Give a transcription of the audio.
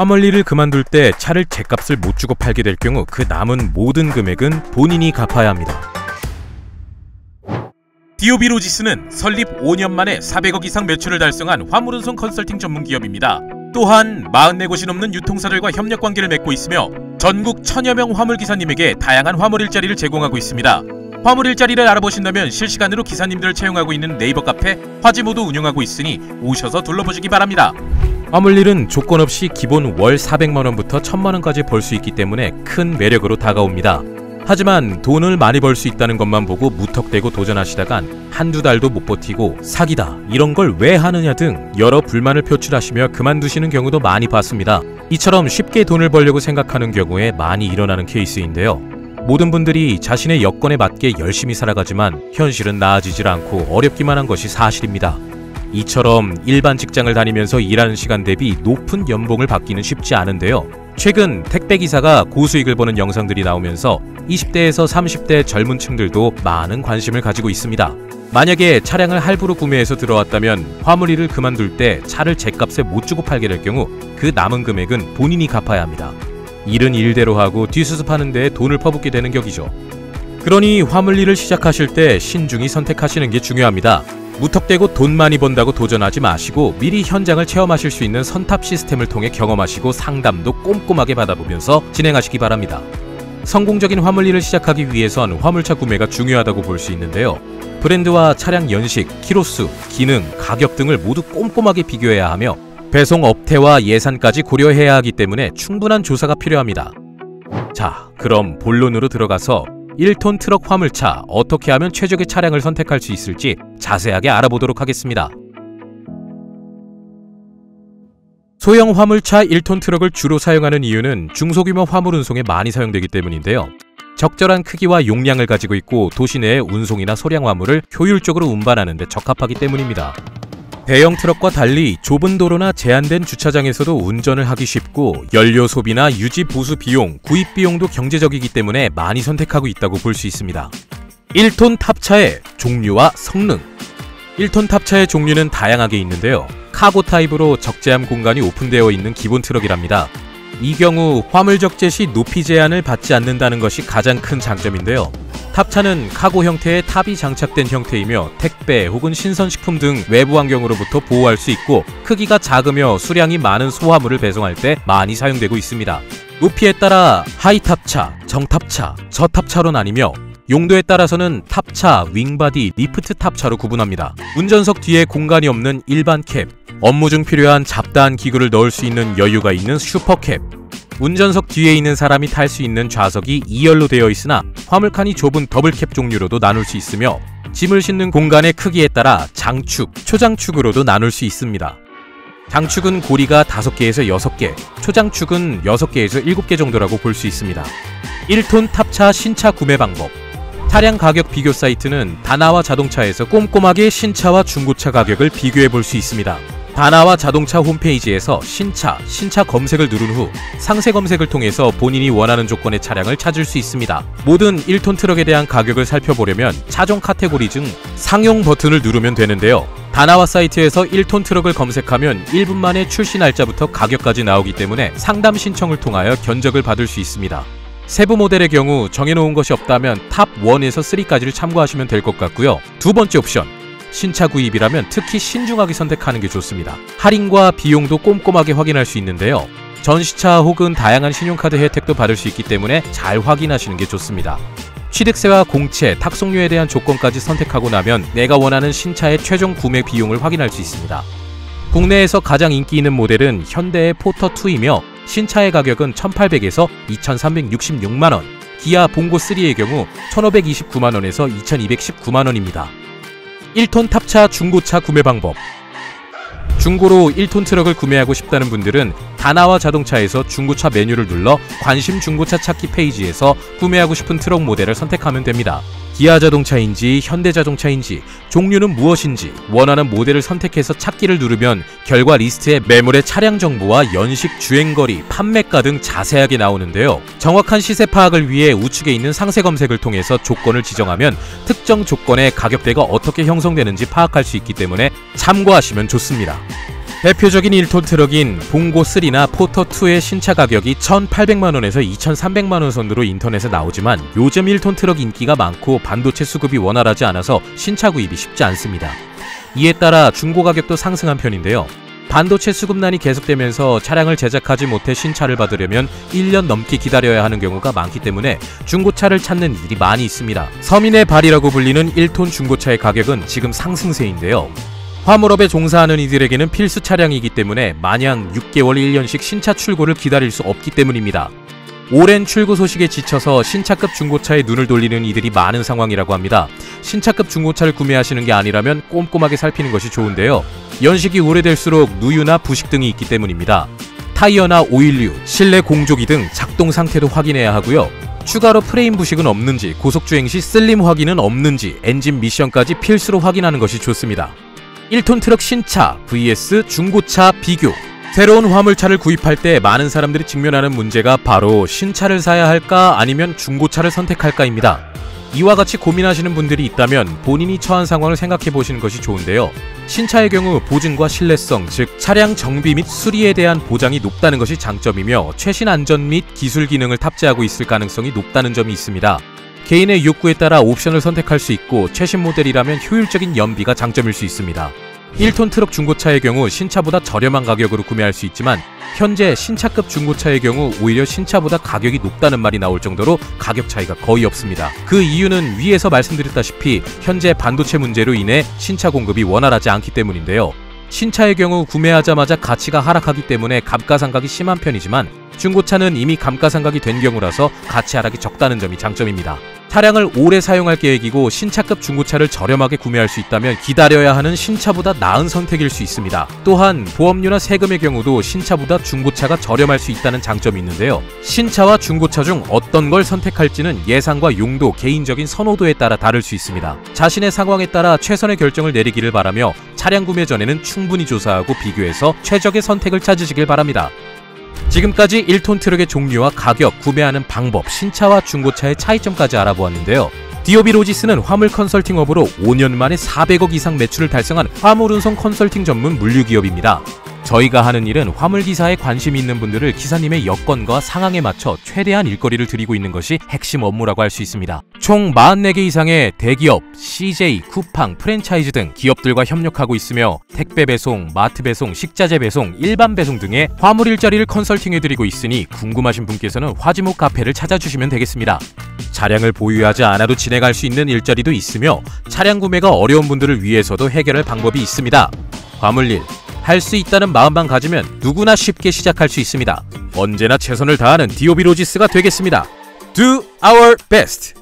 화물리를 그만둘 때 차를 제값을 못 주고 팔게 될 경우 그 남은 모든 금액은 본인이 갚아야 합니다. DOB 로지스는 설립 5년 만에 400억 이상 매출을 달성한 화물운송 컨설팅 전문 기업입니다. 또한 44곳이 넘는 유통사들과 협력 관계를 맺고 있으며 전국 1000여 명 화물기사님에게 다양한 화물 일자리를 제공하고 있습니다. 화물 일자리를 알아보신다면 실시간으로 기사님들을 채용하고 있는 네이버 카페 화지모도 운영하고 있으니 오셔서 둘러보시기 바랍니다. 화물일은 조건 없이 기본 월 400만원부터 1000만원까지 벌 수 있기 때문에 큰 매력으로 다가옵니다. 하지만 돈을 많이 벌 수 있다는 것만 보고 무턱대고 도전하시다간 한두 달도 못 버티고 사기다, 이런 걸 왜 하느냐 등 여러 불만을 표출하시며 그만두시는 경우도 많이 봤습니다. 이처럼 쉽게 돈을 벌려고 생각하는 경우에 많이 일어나는 케이스인데요. 모든 분들이 자신의 여건에 맞게 열심히 살아가지만 현실은 나아지질 않고 어렵기만 한 것이 사실입니다. 이처럼 일반 직장을 다니면서 일하는 시간 대비 높은 연봉을 받기는 쉽지 않은데요. 최근 택배기사가 고수익을 보는 영상들이 나오면서 20대에서 30대 젊은 층들도 많은 관심을 가지고 있습니다. 만약에 차량을 할부로 구매해서 들어왔다면 화물일을 그만둘 때 차를 제값에 못 주고 팔게 될 경우 그 남은 금액은 본인이 갚아야 합니다. 일은 일대로 하고 뒷수습하는 데에 돈을 퍼붓게 되는 격이죠. 그러니 화물일을 시작하실 때 신중히 선택하시는 게 중요합니다. 무턱대고 돈 많이 번다고 도전하지 마시고 미리 현장을 체험하실 수 있는 선탑 시스템을 통해 경험하시고 상담도 꼼꼼하게 받아보면서 진행하시기 바랍니다. 성공적인 화물일을 시작하기 위해선 화물차 구매가 중요하다고 볼 수 있는데요. 브랜드와 차량 연식, 키로수, 기능, 가격 등을 모두 꼼꼼하게 비교해야 하며 배송 업태와 예산까지 고려해야 하기 때문에 충분한 조사가 필요합니다. 자, 그럼 본론으로 들어가서 1톤 트럭 화물차 어떻게 하면 최적의 차량을 선택할 수 있을지 자세하게 알아보도록 하겠습니다. 소형 화물차 1톤 트럭을 주로 사용하는 이유는 중소규모 화물 운송에 많이 사용되기 때문인데요. 적절한 크기와 용량을 가지고 있고 도시 내의 운송이나 소량 화물을 효율적으로 운반하는 데 적합하기 때문입니다. 대형 트럭과 달리 좁은 도로나 제한된 주차장에서도 운전을 하기 쉽고 연료 소비나 유지 보수 비용, 구입 비용도 경제적이기 때문에 많이 선택하고 있다고 볼 수 있습니다. 1톤 탑차의 종류와 성능. 1톤 탑차의 종류는 다양하게 있는데요. 카고 타입으로 적재함 공간이 오픈되어 있는 기본 트럭이랍니다. 이 경우 화물 적재 시 높이 제한을 받지 않는다는 것이 가장 큰 장점인데요. 탑차는 카고 형태의 탑이 장착된 형태이며 택배 혹은 신선식품 등 외부 환경으로부터 보호할 수 있고 크기가 작으며 수량이 많은 소화물을 배송할 때 많이 사용되고 있습니다. 높이에 따라 하이탑차, 정탑차, 저탑차로 나뉘며 용도에 따라서는 탑차, 윙바디, 리프트 탑차로 구분합니다. 운전석 뒤에 공간이 없는 일반 캡, 업무 중 필요한 잡다한 기구를 넣을 수 있는 여유가 있는 슈퍼캡, 운전석 뒤에 있는 사람이 탈 수 있는 좌석이 2열로 되어 있으나 화물칸이 좁은 더블캡 종류로도 나눌 수 있으며 짐을 싣는 공간의 크기에 따라 장축, 초장축으로도 나눌 수 있습니다. 장축은 고리가 5개에서 6개, 초장축은 6개에서 7개 정도라고 볼 수 있습니다. 1톤 탑차 신차 구매 방법. 차량 가격 비교 사이트는 다나와 자동차에서 꼼꼼하게 신차와 중고차 가격을 비교해 볼 수 있습니다. 다나와 자동차 홈페이지에서 신차 검색을 누른 후 상세 검색을 통해서 본인이 원하는 조건의 차량을 찾을 수 있습니다. 모든 1톤 트럭에 대한 가격을 살펴보려면 차종 카테고리 중 상용 버튼을 누르면 되는데요. 다나와 사이트에서 1톤 트럭을 검색하면 1분 만에 출시 날짜부터 가격까지 나오기 때문에 상담 신청을 통하여 견적을 받을 수 있습니다. 세부 모델의 경우 정해놓은 것이 없다면 탑 1에서 3까지를 참고하시면 될 것 같고요. 두 번째 옵션, 신차 구입이라면 특히 신중하게 선택하는 게 좋습니다. 할인과 비용도 꼼꼼하게 확인할 수 있는데요. 전시차 혹은 다양한 신용카드 혜택도 받을 수 있기 때문에 잘 확인하시는 게 좋습니다. 취득세와 공채, 탁송료에 대한 조건까지 선택하고 나면 내가 원하는 신차의 최종 구매 비용을 확인할 수 있습니다. 국내에서 가장 인기 있는 모델은 현대의 포터2이며 신차의 가격은 1,800에서 2,366만원, 기아 봉고3의 경우 1,529만원에서 2,219만원입니다. 1톤 탑차 중고차 구매 방법. 중고로 1톤 트럭을 구매하고 싶다는 분들은 다나와 자동차에서 중고차 메뉴를 눌러 관심 중고차 찾기 페이지에서 구매하고 싶은 트럭 모델을 선택하면 됩니다. 기아 자동차인지 현대 자동차인지 종류는 무엇인지 원하는 모델을 선택해서 찾기를 누르면 결과 리스트에 매물의 차량 정보와 연식, 주행거리, 판매가 등 자세하게 나오는데요. 정확한 시세 파악을 위해 우측에 있는 상세 검색을 통해서 조건을 지정하면 특정 조건의 가격대가 어떻게 형성되는지 파악할 수 있기 때문에 참고하시면 좋습니다. 대표적인 1톤 트럭인 봉고3나 포터2의 신차 가격이 1,800만원에서 2,300만원 선으로 인터넷에 나오지만 요즘 1톤 트럭 인기가 많고 반도체 수급이 원활하지 않아서 신차 구입이 쉽지 않습니다. 이에 따라 중고 가격도 상승한 편인데요. 반도체 수급난이 계속되면서 차량을 제작하지 못해 신차를 받으려면 1년 넘게 기다려야 하는 경우가 많기 때문에 중고차를 찾는 이들이 많이 있습니다. 서민의 발이라고 불리는 1톤 중고차의 가격은 지금 상승세인데요. 화물업에 종사하는 이들에게는 필수 차량이기 때문에 마냥 6개월 1년씩 신차 출고를 기다릴 수 없기 때문입니다. 오랜 출고 소식에 지쳐서 신차급 중고차에 눈을 돌리는 이들이 많은 상황이라고 합니다. 신차급 중고차를 구매하시는 게 아니라면 꼼꼼하게 살피는 것이 좋은데요. 연식이 오래될수록 누유나 부식 등이 있기 때문입니다. 타이어나 오일류, 실내 공조기 등 작동 상태도 확인해야 하고요. 추가로 프레임 부식은 없는지, 고속주행 시 쓸림 확인은 없는지, 엔진 미션까지 필수로 확인하는 것이 좋습니다. 1톤 트럭 신차 vs 중고차 비교. 새로운 화물차를 구입할 때 많은 사람들이 직면하는 문제가 바로 신차를 사야 할까 아니면 중고차를 선택할까입니다. 이와 같이 고민하시는 분들이 있다면 본인이 처한 상황을 생각해 보시는 것이 좋은데요. 신차의 경우 보증과 신뢰성, 즉 차량 정비 및 수리에 대한 보장이 높다는 것이 장점이며 최신 안전 및 기술 기능을 탑재하고 있을 가능성이 높다는 점이 있습니다. 개인의 욕구에 따라 옵션을 선택할 수 있고 최신 모델이라면 효율적인 연비가 장점일 수 있습니다. 1톤 트럭 중고차의 경우 신차보다 저렴한 가격으로 구매할 수 있지만 현재 신차급 중고차의 경우 오히려 신차보다 가격이 높다는 말이 나올 정도로 가격 차이가 거의 없습니다. 그 이유는 위에서 말씀드렸다시피 현재 반도체 문제로 인해 신차 공급이 원활하지 않기 때문인데요. 신차의 경우 구매하자마자 가치가 하락하기 때문에 감가상각이 심한 편이지만 중고차는 이미 감가상각이 된 경우라서 가치 하락이 적다는 점이 장점입니다. 차량을 오래 사용할 계획이고 신차급 중고차를 저렴하게 구매할 수 있다면 기다려야 하는 신차보다 나은 선택일 수 있습니다. 또한 보험료나 세금의 경우도 신차보다 중고차가 저렴할 수 있다는 장점이 있는데요. 신차와 중고차 중 어떤 걸 선택할지는 예산과 용도, 개인적인 선호도에 따라 다를 수 있습니다. 자신의 상황에 따라 최선의 결정을 내리기를 바라며 차량 구매 전에는 충분히 조사하고 비교해서 최적의 선택을 찾으시길 바랍니다. 지금까지 1톤 트럭의 종류와 가격, 구매하는 방법, 신차와 중고차의 차이점까지 알아보았는데요. 디오비 로지스는 화물 컨설팅업으로 5년 만에 400억 이상 매출을 달성한 화물운송 컨설팅 전문 물류기업입니다. 저희가 하는 일은 화물기사에 관심이 있는 분들을 기사님의 여건과 상황에 맞춰 최대한 일거리를 드리고 있는 것이 핵심 업무라고 할 수 있습니다. 총 44개 이상의 대기업, CJ, 쿠팡, 프랜차이즈 등 기업들과 협력하고 있으며 택배 배송, 마트 배송, 식자재 배송, 일반 배송 등의 화물 일자리를 컨설팅해드리고 있으니 궁금하신 분께서는 화지목 카페를 찾아주시면 되겠습니다. 차량을 보유하지 않아도 진행할 수 있는 일자리도 있으며 차량 구매가 어려운 분들을 위해서도 해결할 방법이 있습니다. 화물일 할 수 있다는 마음만 가지면 누구나 쉽게 시작할 수 있습니다. 언제나 최선을 다하는 디오비 로지스가 되겠습니다. Do our best!